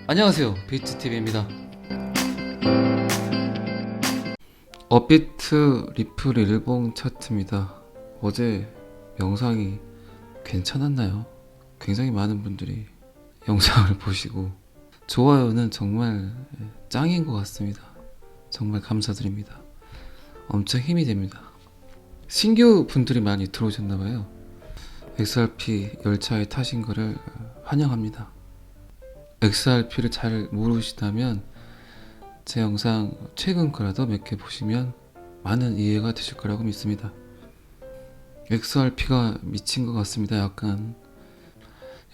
안녕하세요, 비트TV입니다. 업비트 리플 일봉 차트입니다. 어제 영상이 괜찮았나요? 굉장히 많은 분들이 영상을 보시고 좋아요는 정말 짱인 것 같습니다. 정말 감사드립니다. 엄청 힘이 됩니다. 신규 분들이 많이 들어오셨나봐요. XRP 열차에 타신 거를 환영합니다. XRP를 잘 모르시다면 제 영상 최근 거라도 몇 개 보시면 많은 이해가 되실 거라고 믿습니다. XRP가 미친 것 같습니다. 약간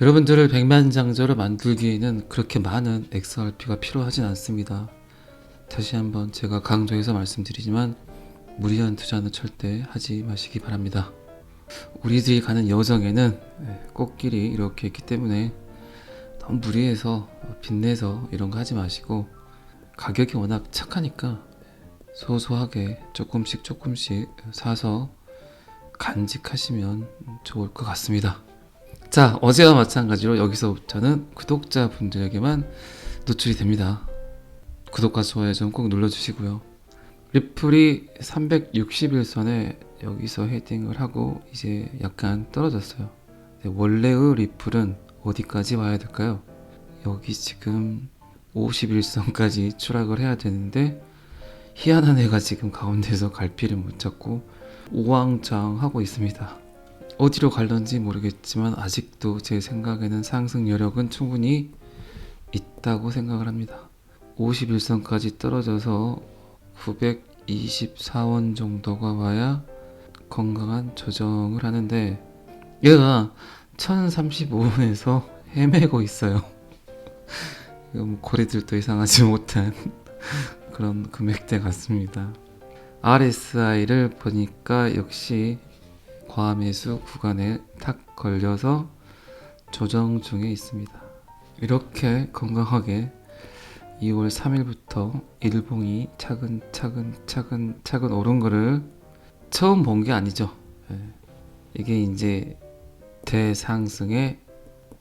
여러분들을 백만장자로 만들기에는 그렇게 많은 XRP가 필요하진 않습니다. 다시 한번 제가 강조해서 말씀드리지만 무리한 투자는 절대 하지 마시기 바랍니다. 우리들이 가는 여정에는 꽃길이 이렇게 있기 때문에 너무 무리해서 빚내서 이런 거 하지 마시고, 가격이 워낙 착하니까 소소하게 조금씩 사서 간직하시면 좋을 것 같습니다. 자, 어제와 마찬가지로 여기서부터는 구독자분들에게만 노출이 됩니다. 구독과 좋아요 좀 꼭 눌러주시고요. 리플이 361선에 여기서 헤딩을 하고 이제 약간 떨어졌어요. 원래의 리플은 어디까지 와야 될까요? 여기 지금 51선까지 추락을 해야 되는데 희한한 애가 지금 가운데서 갈피를 못 잡고 우왕좌왕하고 있습니다. 어디로 갈런지 모르겠지만 아직도 제 생각에는 상승 여력은 충분히 있다고 생각을 합니다. 51선까지 떨어져서 924원 정도가 와야 건강한 조정을 하는데 얘가 1035원에서 헤매고 있어요. 고래들도 예상하지 못한 그런 금액대 같습니다. RSI를 보니까 역시 과매수 구간에 탁 걸려서 조정 중에 있습니다. 이렇게 건강하게 2월 3일부터 일봉이 차근차근 오른 거를 처음 본 게 아니죠. 이게 이제 대상승의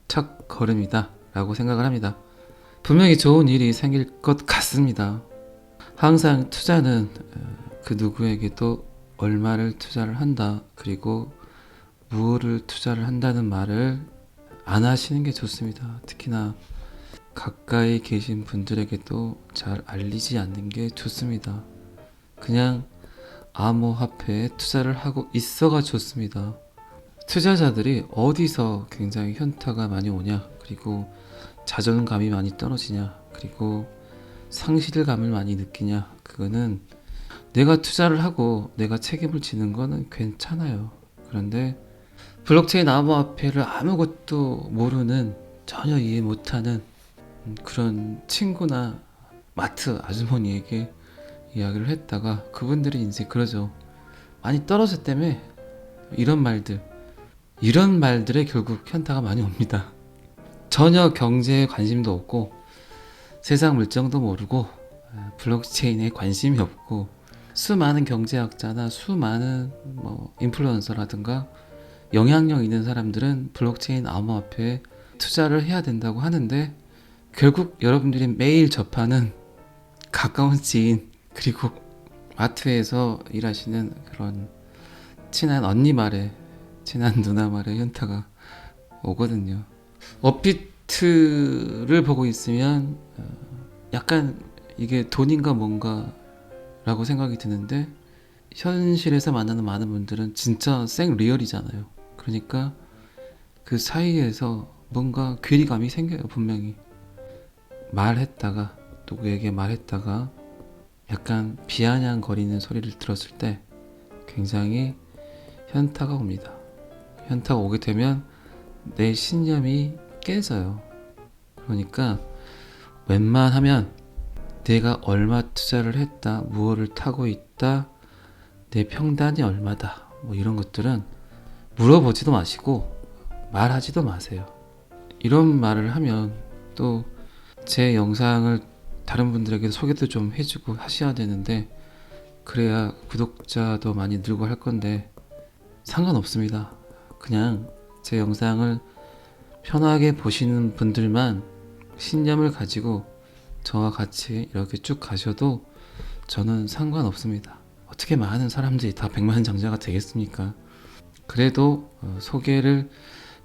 첫 걸음이다 라고 생각을 합니다. 분명히 좋은 일이 생길 것 같습니다. 항상 투자는 그 누구에게도 얼마를 투자를 한다, 그리고 무엇을 투자를 한다는 말을 안 하시는 게 좋습니다. 특히나 가까이 계신 분들에게도 잘 알리지 않는 게 좋습니다. 그냥 암호화폐에 투자를 하고 있어가 좋습니다. 투자자들이 어디서 굉장히 현타가 많이 오냐, 그리고 자존감이 많이 떨어지냐, 그리고 상실감을 많이 느끼냐, 그거는 내가 투자를 하고 내가 책임을 지는 거는 괜찮아요. 그런데 블록체인 암호화폐를 아무것도 모르는, 전혀 이해 못하는 그런 친구나 마트 아주머니에게 이야기를 했다가 그분들이 이제 그러죠. 많이 떨어졌다며. 이런 말들에 결국 현타가 많이 옵니다. 전혀 경제에 관심도 없고 세상 물정도 모르고 블록체인에 관심이 없고, 수많은 경제학자나 수많은 인플루언서라든가 영향력 있는 사람들은 블록체인 암호화폐에 투자를 해야 된다고 하는데, 결국 여러분들이 매일 접하는 가까운 지인, 그리고 마트에서 일하시는 그런 친한 언니 말에, 친한 누나 말에 현타가 오거든요. 업비트를 보고 있으면 약간 이게 돈인가 뭔가 라고 생각이 드는데, 현실에서 만나는 많은 분들은 진짜 생 리얼이잖아요. 그러니까 그 사이에서 뭔가 괴리감이 생겨요. 분명히 말했다가, 누구에게 말했다가 약간 비아냥거리는 소리를 들었을 때 굉장히 현타가 옵니다. 현타가 오게 되면 내 신념이 깨져요. 그러니까 웬만하면 내가 얼마 투자를 했다, 무엇을 타고 있다, 내 평단이 얼마다, 이런 것들은 물어보지도 마시고 말하지도 마세요. 이런 말을 하면 또 제 영상을 다른 분들에게 소개도 좀 해주고 하셔야 되는데, 그래야 구독자도 많이 늘고 할 건데 상관없습니다. 그냥 제 영상을 편하게 보시는 분들만 신념을 가지고 저와 같이 이렇게 쭉 가셔도 저는 상관없습니다. 어떻게 많은 사람들이 다 백만장자가 되겠습니까? 그래도 소개를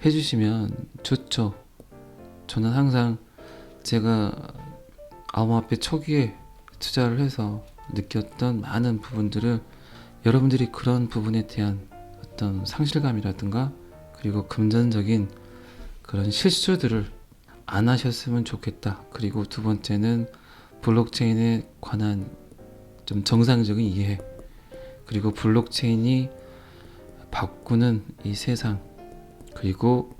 해주시면 좋죠. 저는 항상 제가 암호화폐 초기에 투자를 해서 느꼈던 많은 부분들을 여러분들이 그런 부분에 대한 어떤 상실감이라든가 그리고 금전적인 그런 실수들을 안 하셨으면 좋겠다. 그리고 두 번째는 블록체인에 관한 좀 정상적인 이해, 그리고 블록체인이 바꾸는 이 세상, 그리고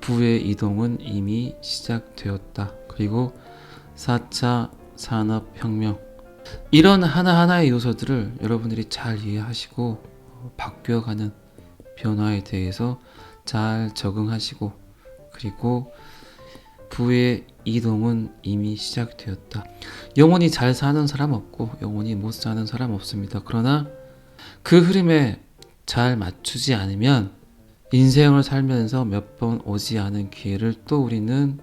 부의 이동은 이미 시작되었다. 그리고 4차 산업혁명, 이런 하나하나의 요소들을 여러분들이 잘 이해하시고 바뀌어가는 변화에 대해서 잘 적응하시고, 그리고 부의 이동은 이미 시작되었다. 영원히 잘 사는 사람 없고 영원히 못 사는 사람 없습니다. 그러나 그 흐름에 잘 맞추지 않으면 인생을 살면서 몇 번 오지 않은 기회를 또 우리는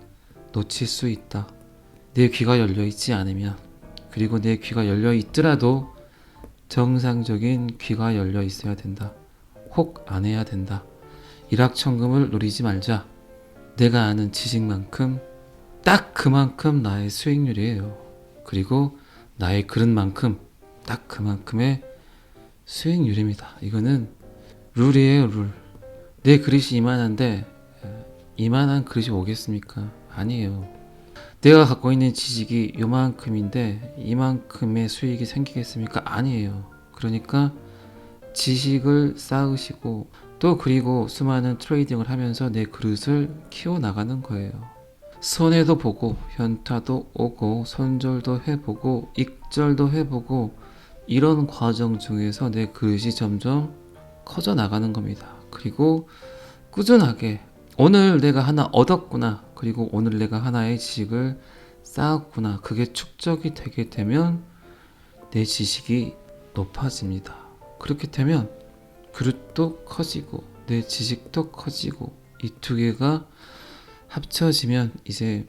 놓칠 수 있다. 내 귀가 열려 있지 않으면, 그리고 내 귀가 열려 있더라도 정상적인 귀가 열려 있어야 된다. 혹 안 해야 된다. 일확천금을 노리지 말자. 내가 아는 지식만큼 딱 그만큼 나의 수익률이에요. 그리고 나의 그릇만큼 딱 그만큼의 수익률입니다. 이거는 룰이에요, 룰. 내 그릇이 이만한데 이만한 그릇이 오겠습니까? 아니에요. 내가 갖고 있는 지식이 요만큼인데 이만큼의 수익이 생기겠습니까? 아니에요. 그러니까 지식을 쌓으시고 또 그리고 수많은 트레이딩을 하면서 내 그릇을 키워나가는 거예요. 손해도 보고 현타도 오고 손절도 해보고 익절도 해보고, 이런 과정 중에서 내 그릇이 점점 커져 나가는 겁니다. 그리고 꾸준하게 오늘 내가 하나 얻었구나, 그리고 오늘 내가 하나의 지식을 쌓았구나, 그게 축적이 되게 되면 내 지식이 높아집니다. 그렇게 되면 그릇도 커지고 내 지식도 커지고, 이 두 개가 합쳐지면 이제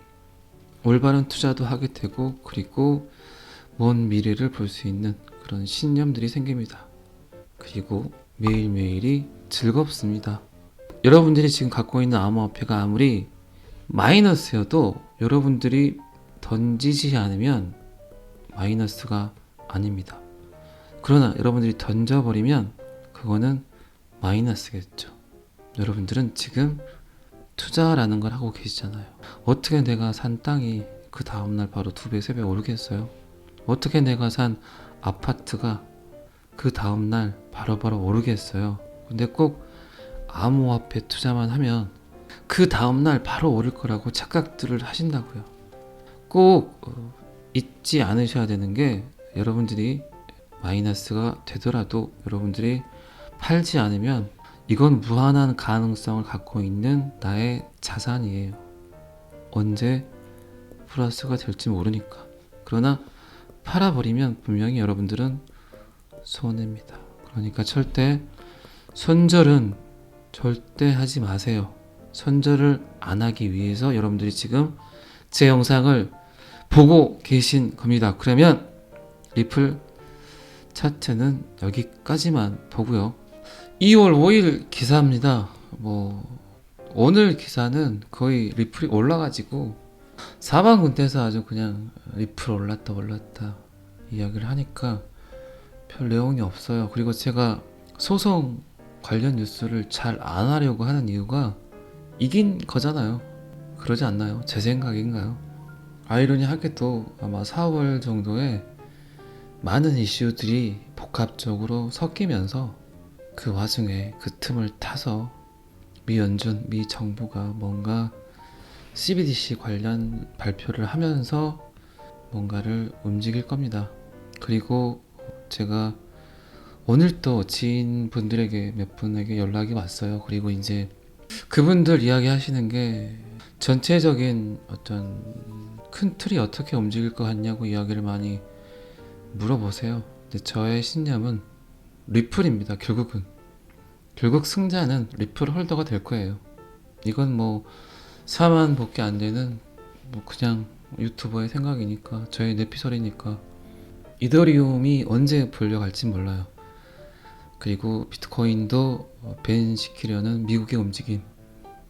올바른 투자도 하게 되고, 그리고 먼 미래를 볼 수 있는 그런 신념들이 생깁니다. 그리고 매일매일이 즐겁습니다. 여러분들이 지금 갖고 있는 암호화폐가 아무리 마이너스여도 여러분들이 던지지 않으면 마이너스가 아닙니다. 그러나 여러분들이 던져버리면 그거는 마이너스겠죠. 여러분들은 지금 투자라는 걸 하고 계시잖아요. 어떻게 내가 산 땅이 그 다음날 바로 2배, 3배 오르겠어요? 어떻게 내가 산 아파트가 그 다음날 바로바로 오르겠어요? 근데 꼭 암호화폐 투자만 하면 그 다음날 바로 오를 거라고 착각들을 하신다고요. 꼭 잊지 않으셔야 되는 게, 여러분들이 마이너스가 되더라도 여러분들이 팔지 않으면 이건 무한한 가능성을 갖고 있는 나의 자산이에요. 언제 플러스가 될지 모르니까. 그러나 팔아버리면 분명히 여러분들은 손해입니다. 그러니까 손절은 절대 하지 마세요. 손절을 안 하기 위해서 여러분들이 지금 제 영상을 보고 계신 겁니다. 그러면 리플 차트는 여기까지만 보고요. 2월 5일 기사입니다. 오늘 기사는 거의 리플이 올라가지고 사방군데서 아주 그냥 리플 올랐다 이야기를 하니까 별 내용이 없어요. 그리고 제가 소송 관련 뉴스를 잘 안 하려고 하는 이유가 이긴 거잖아요. 그러지 않나요? 제 생각인가요? 아이러니하게도 아마 4월 정도에 많은 이슈들이 복합적으로 섞이면서 그 와중에 그 틈을 타서 미 정부가 뭔가 CBDC 관련 발표를 하면서 뭔가를 움직일 겁니다. 그리고 제가 오늘 또 지인분들에게 몇 분에게 연락이 왔어요. 그리고 이제 그분들 이야기 하시는 게 전체적인 어떤 큰 틀이 어떻게 움직일 것 같냐고 이야기를 많이 물어보세요. 근데 저의 신념은 리플입니다. 결국 승자는 리플 홀더가 될 거예요. 이건 4만 밖에 안 되는 뭐 그냥 유튜버의 생각이니까, 저의 내피설이니까. 이더리움이 언제 불려갈지 몰라요. 그리고 비트코인도 밴 시키려는 미국의 움직임,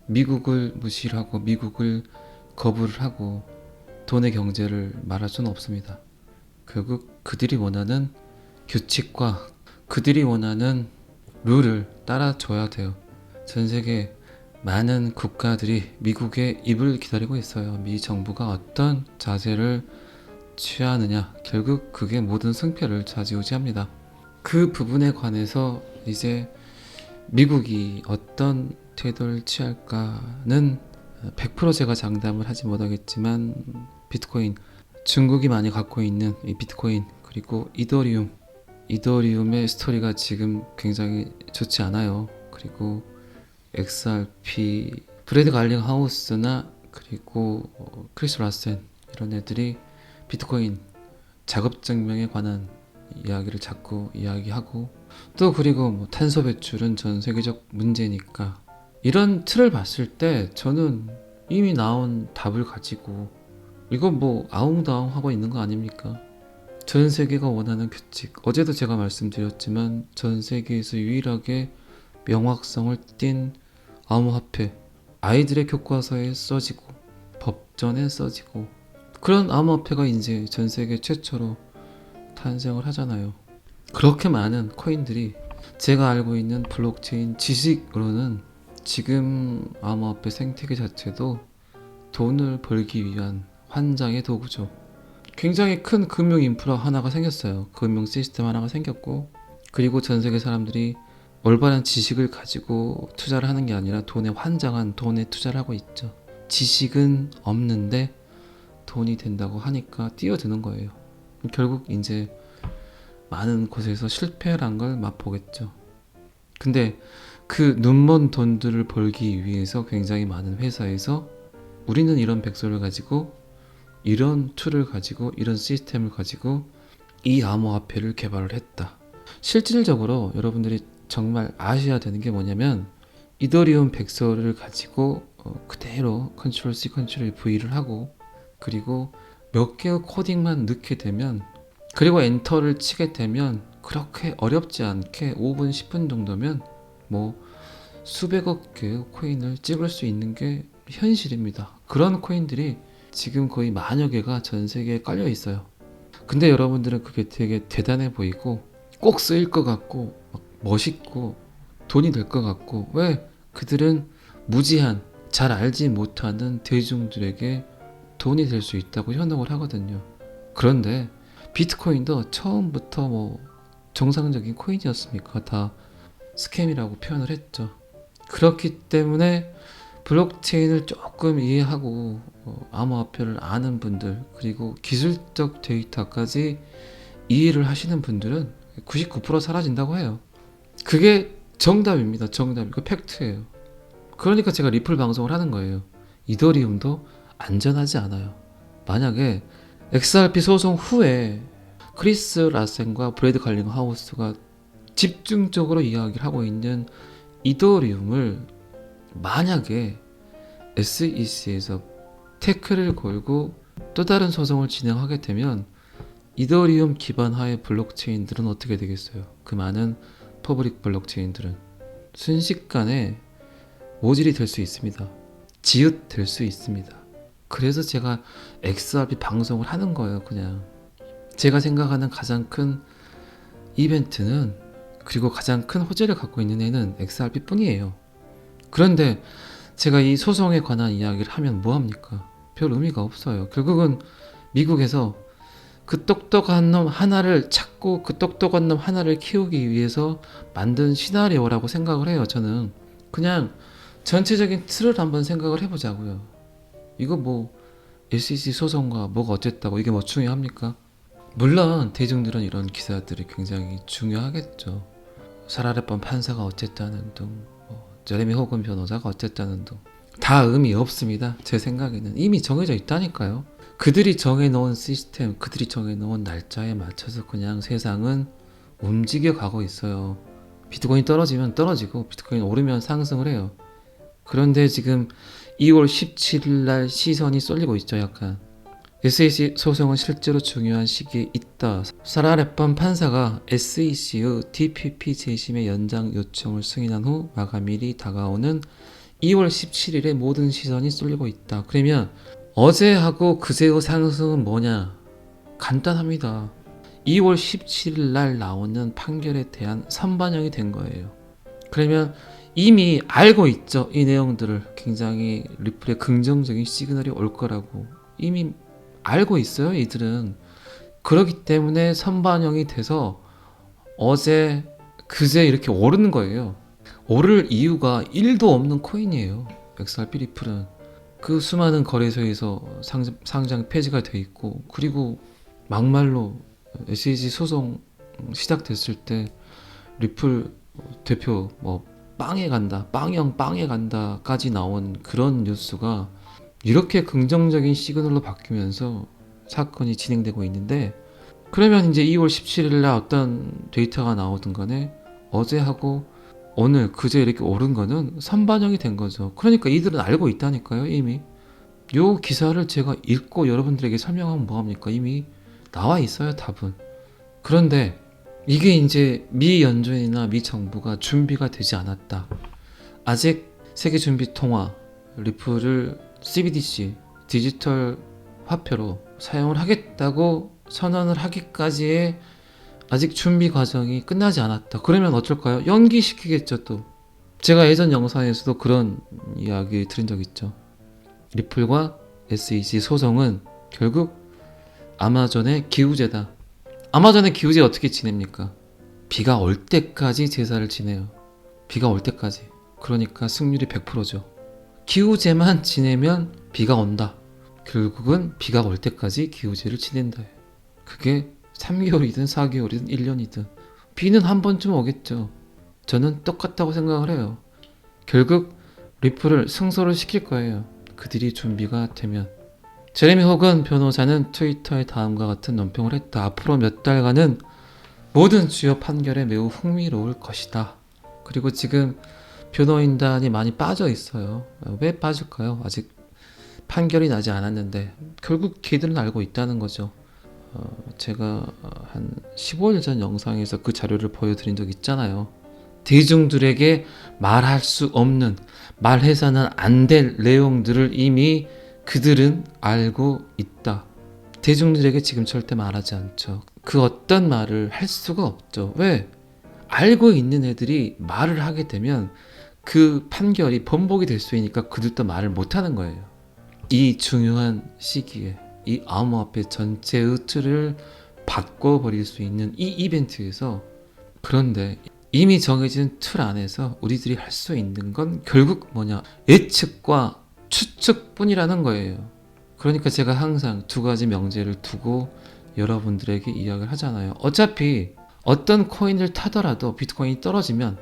미국을 무시를 하고 미국을 거부를 하고 돈의 경제를 말할 수는 없습니다. 결국 그들이 원하는 규칙과 그들이 원하는 룰을 따라줘야 돼요. 전 세계 많은 국가들이 미국의 입을 기다리고 있어요. 미 정부가 어떤 자세를 취하느냐, 결국 그게 모든 승패를 좌지우지합니다. 그 부분에 관해서 이제 미국이 어떤 태도를 취할까는 100% 제가 장담을 하지 못하겠지만, 비트코인, 중국이 많이 갖고 있는 이 비트코인, 그리고 이더리움의 스토리가 지금 굉장히 좋지 않아요. 그리고 XRP, 브래드 갈링 하우스나 그리고 크리스 라센, 이런 애들이 비트코인 자급증명에 관한 이야기를 자꾸 이야기하고, 또 그리고 뭐 탄소 배출은 전 세계적 문제니까, 이런 틀을 봤을 때 저는 이미 나온 답을 가지고 이거 뭐 아웅다웅 하고 있는 거 아닙니까? 전 세계가 원하는 규칙, 어제도 제가 말씀드렸지만 전 세계에서 유일하게 명확성을 띈 암호화폐, 아이들의 교과서에 써지고 법전에 써지고, 그런 암호화폐가 이제 전 세계 최초로 탄생을 하잖아요. 그렇게 많은 코인들이, 제가 알고 있는 블록체인 지식으로는 지금 암호화폐 생태계 자체도 돈을 벌기 위한 환장의 도구죠. 굉장히 큰 금융 인프라 하나가 생겼어요. 금융 시스템 하나가 생겼고, 그리고 전 세계 사람들이 올바른 지식을 가지고 투자를 하는 게 아니라 돈에 환장한 돈에 투자를 하고 있죠. 지식은 없는데 돈이 된다고 하니까 뛰어드는 거예요. 결국 이제 많은 곳에서 실패란 걸 맛보겠죠. 근데 그 눈먼 돈들을 벌기 위해서 굉장히 많은 회사에서 우리는 이런 백서를 가지고, 이런 툴을 가지고, 이런 시스템을 가지고 이 암호화폐를 개발을 했다. 실질적으로 여러분들이 정말 아셔야 되는 게 뭐냐면, 이더리움 백서를 가지고 그대로 컨트롤 C, 컨트롤 V를 하고, 그리고 몇 개의 코딩만 넣게 되면, 그리고 엔터를 치게 되면, 그렇게 어렵지 않게 5분, 10분 정도면 뭐 수백억 개의 코인을 찍을 수 있는 게 현실입니다. 그런 코인들이 지금 거의 만여 개가 전 세계에 깔려 있어요. 근데 여러분들은 그게 되게 대단해 보이고 꼭 쓰일 것 같고 막 멋있고 돈이 될 것 같고, 왜? 그들은 무지한, 잘 알지 못하는 대중들에게 돈이 될 수 있다고 현혹을 하거든요. 그런데 비트코인도 처음부터 뭐 정상적인 코인이었습니까? 다 스캠이라고 표현을 했죠. 그렇기 때문에 블록체인을 조금 이해하고 암호화폐를 아는 분들, 그리고 기술적 데이터까지 이해를 하시는 분들은 99% 사라진다고 해요. 그게 정답입니다. 정답이고 팩트예요. 그러니까 제가 리플 방송을 하는 거예요. 이더리움도 안전하지 않아요. 만약에 XRP 소송 후에 크리스 라센과 브래드 갈링 하우스가 집중적으로 이야기를 하고 있는 이더리움을 만약에 SEC에서 태클을 걸고 또 다른 소송을 진행하게 되면, 이더리움 기반 하의 블록체인들은 어떻게 되겠어요? 그 많은 퍼블릭 블록체인들은 순식간에 모질이 될 수 있습니다. 지읒 될 수 있습니다. 그래서 제가 XRP 방송을 하는 거예요. 그냥 제가 생각하는 가장 큰 이벤트는, 그리고 가장 큰 호재를 갖고 있는 애는 XRP 뿐이에요. 그런데 제가 이 소송에 관한 이야기를 하면 뭐합니까? 별 의미가 없어요. 결국은 미국에서 그 똑똑한 놈 하나를 찾고 그 똑똑한 놈 하나를 키우기 위해서 만든 시나리오라고 생각을 해요. 저는 그냥 전체적인 틀을 한번 생각을 해보자고요. 이거 뭐 SEC 소송과 뭐가 어쨌다고 이게 뭐 중요합니까? 물론 대중들은 이런 기사들이 굉장히 중요하겠죠. 사라레뻔 판사가 어쨌다는 둥, 제레미 호건 변호사가 어쨌다는 둥, 다 의미 없습니다. 제 생각에는 이미 정해져 있다니까요. 그들이 정해놓은 시스템, 그들이 정해놓은 날짜에 맞춰서 그냥 세상은 움직여 가고 있어요. 비트코인 떨어지면 떨어지고 비트코인 오르면 상승을 해요. 그런데 지금 2월 17일 날 시선이 쏠리고 있죠. 약간 SEC 소송은 실제로 중요한 시기에 있다. 사라레판 판사가 SEC의 DPP 재심의 연장 요청을 승인한 후 마감일이 다가오는 2월 17일에 모든 시선이 쏠리고 있다. 그러면 어제하고 그제의 상승은 뭐냐? 간단합니다. 2월 17일 날 나오는 판결에 대한 선반영이 된 거예요. 그러면 이미 알고 있죠. 이 내용들을 굉장히 리플의 긍정적인 시그널이 올 거라고 이미 알고 있어요. 이들은. 그렇기 때문에 선반영이 돼서 어제 그제 이렇게 오르는 거예요. 오를 이유가 1도 없는 코인이에요. XRP 리플은. 그 수많은 거래소에서 상장 폐지가 돼 있고, 그리고 막말로 SEC 소송 시작됐을 때 리플 대표 뭐 빵에 간다, 빵형 빵에 간다까지 나온 그런 뉴스가 이렇게 긍정적인 시그널로 바뀌면서 사건이 진행되고 있는데, 그러면 이제 2월 17일 날 어떤 데이터가 나오든 간에 어제하고 오늘 그제 이렇게 오른 거는 선반영이 된 거죠. 그러니까 이들은 알고 있다니까요. 이미 요 기사를 제가 읽고 여러분들에게 설명하면 뭐합니까? 이미 나와 있어요, 답은. 그런데 이게 이제 미 연준이나 미 정부가 준비가 되지 않았다. 아직 세계준비통화 리플을 CBDC 디지털 화폐로 사용을 하겠다고 선언을 하기까지의 아직 준비 과정이 끝나지 않았다. 그러면 어쩔까요? 연기시키겠죠. 또 제가 예전 영상에서도 그런 이야기 들은 적 있죠. 리플과 SEC 소송은 결국 아마존의 기우제다. 아마존의 기우제 어떻게 지냅니까? 비가 올 때까지 제사를 지내요. 비가 올 때까지. 그러니까 승률이 100%죠. 기우제만 지내면 비가 온다. 결국은 비가 올 때까지 기우제를 지낸다. 그게 3개월이든 4개월이든 1년이든 비는 한 번쯤 오겠죠. 저는 똑같다고 생각을 해요. 결국 리플을 승소를 시킬 거예요. 그들이 준비가 되면. 제레미 호건 변호사는 트위터에 다음과 같은 논평을 했다. 앞으로 몇 달간은 모든 주요 판결에 매우 흥미로울 것이다. 그리고 지금 변호인단이 많이 빠져 있어요. 왜 빠질까요? 아직 판결이 나지 않았는데 결국 걔들은 알고 있다는 거죠. 제가 한 15일 전 영상에서 그 자료를 보여드린 적 있잖아요. 대중들에게 말할 수 없는, 말해서는 안 될 내용들을 이미 그들은 알고 있다. 대중들에게 지금 절대 말하지 않죠. 그 어떤 말을 할 수가 없죠. 왜? 알고 있는 애들이 말을 하게 되면 그 판결이 번복이 될 수 있으니까 그들도 말을 못하는 거예요. 이 중요한 시기에 이 암호화폐 전체의 틀을 바꿔버릴 수 있는 이 이벤트에서, 그런데 이미 정해진 틀 안에서 우리들이 할 수 있는 건 결국 뭐냐? 예측과 추측뿐이라는 거예요. 그러니까 제가 항상 두 가지 명제를 두고 여러분들에게 이야기를 하잖아요. 어차피 어떤 코인을 타더라도 비트코인이 떨어지면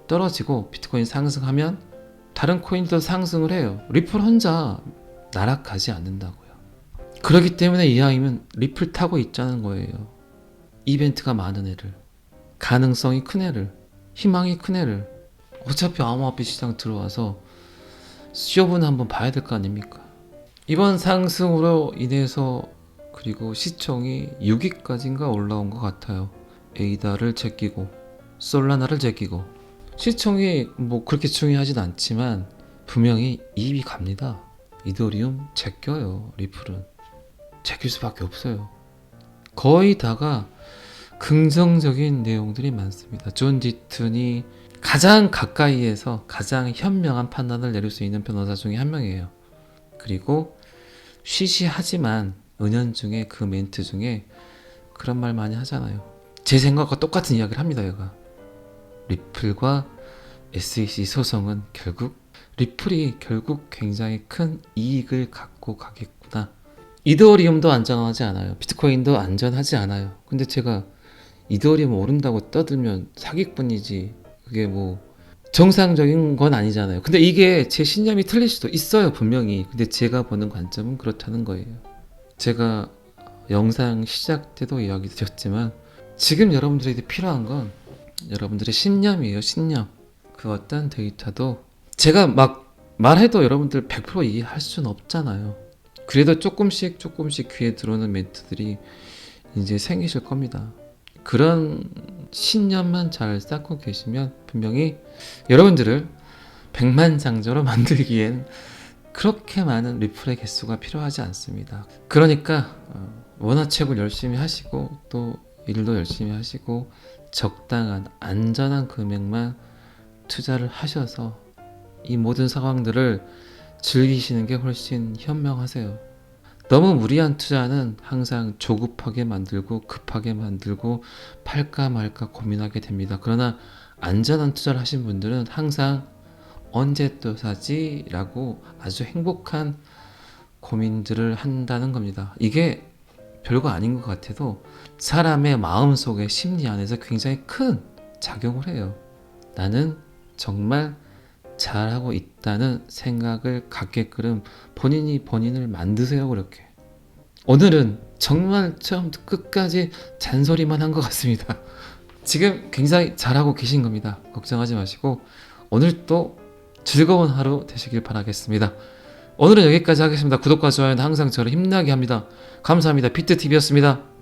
떨어지고 비트코인 상승하면 다른 코인도 상승을 해요. 리플 혼자 날아가지 않는다고요. 그렇기 때문에 이왕이면 리플 타고 있자는 거예요. 이벤트가 많은 애를, 가능성이 큰 애를, 희망이 큰 애를. 어차피 암호화폐 시장 들어와서 쇼부는 한번 봐야 될 거 아닙니까? 이번 상승으로 인해서 그리고 시총이 6위까지인가 올라온 것 같아요. 에이다를 제끼고 솔라나를 제끼고. 시총이 뭐 그렇게 중요하진 않지만 분명히 2위 갑니다. 이더리움 제껴요. 리플은 제낄 수밖에 없어요. 거의 다가 긍정적인 내용들이 많습니다. 존 디튼이 가장 가까이에서 가장 현명한 판단을 내릴 수 있는 변호사 중에 한 명이에요. 그리고 시시하지만 은연중에 그 멘트 중에 그런 말 많이 하잖아요. 제 생각과 똑같은 이야기를 합니다. 얘가 리플과 SEC 소송은 리플이 결국 굉장히 큰 이익을 갖고 가겠구나. 이더리움도 안전하지 않아요. 비트코인도 안전하지 않아요. 근데 제가 이더리움 오른다고 떠들면 사기꾼이지, 그게 뭐 정상적인 건 아니잖아요. 근데 이게 제 신념이 틀릴 수도 있어요, 분명히. 근데 제가 보는 관점은 그렇다는 거예요. 제가 영상 시작 때도 이야기 드렸지만 지금 여러분들에게 필요한 건 여러분들의 신념이에요. 신념. 그 어떤 데이터도 제가 막 말해도 여러분들 100% 이해할 수는 없잖아요. 그래도 조금씩 귀에 들어오는 멘트들이 이제 생기실 겁니다. 그런 신념만 잘 쌓고 계시면 분명히 여러분들을 백만장자로 만들기엔 그렇게 많은 리플의 개수가 필요하지 않습니다. 그러니까 원화채굴 열심히 하시고 또 일도 열심히 하시고 적당한 안전한 금액만 투자를 하셔서 이 모든 상황들을 즐기시는 게 훨씬 현명하세요. 너무 무리한 투자는 항상 조급하게 만들고 급하게 만들고 팔까 말까 고민하게 됩니다. 그러나 안전한 투자를 하신 분들은 항상 언제 또 사지? 라고 아주 행복한 고민들을 한다는 겁니다. 이게 별거 아닌 것 같아도 사람의 마음속에 심리 안에서 굉장히 큰 작용을 해요. 나는 정말 잘하고 있다는 생각을 갖게끔 본인이 본인을 만드세요. 그렇게 오늘은 정말 처음부터 끝까지 잔소리만 한 것 같습니다. 지금 굉장히 잘하고 계신 겁니다. 걱정하지 마시고 오늘 또 즐거운 하루 되시길 바라겠습니다. 오늘은 여기까지 하겠습니다. 구독과 좋아요는 항상 저를 힘나게 합니다. 감사합니다. 비트TV였습니다.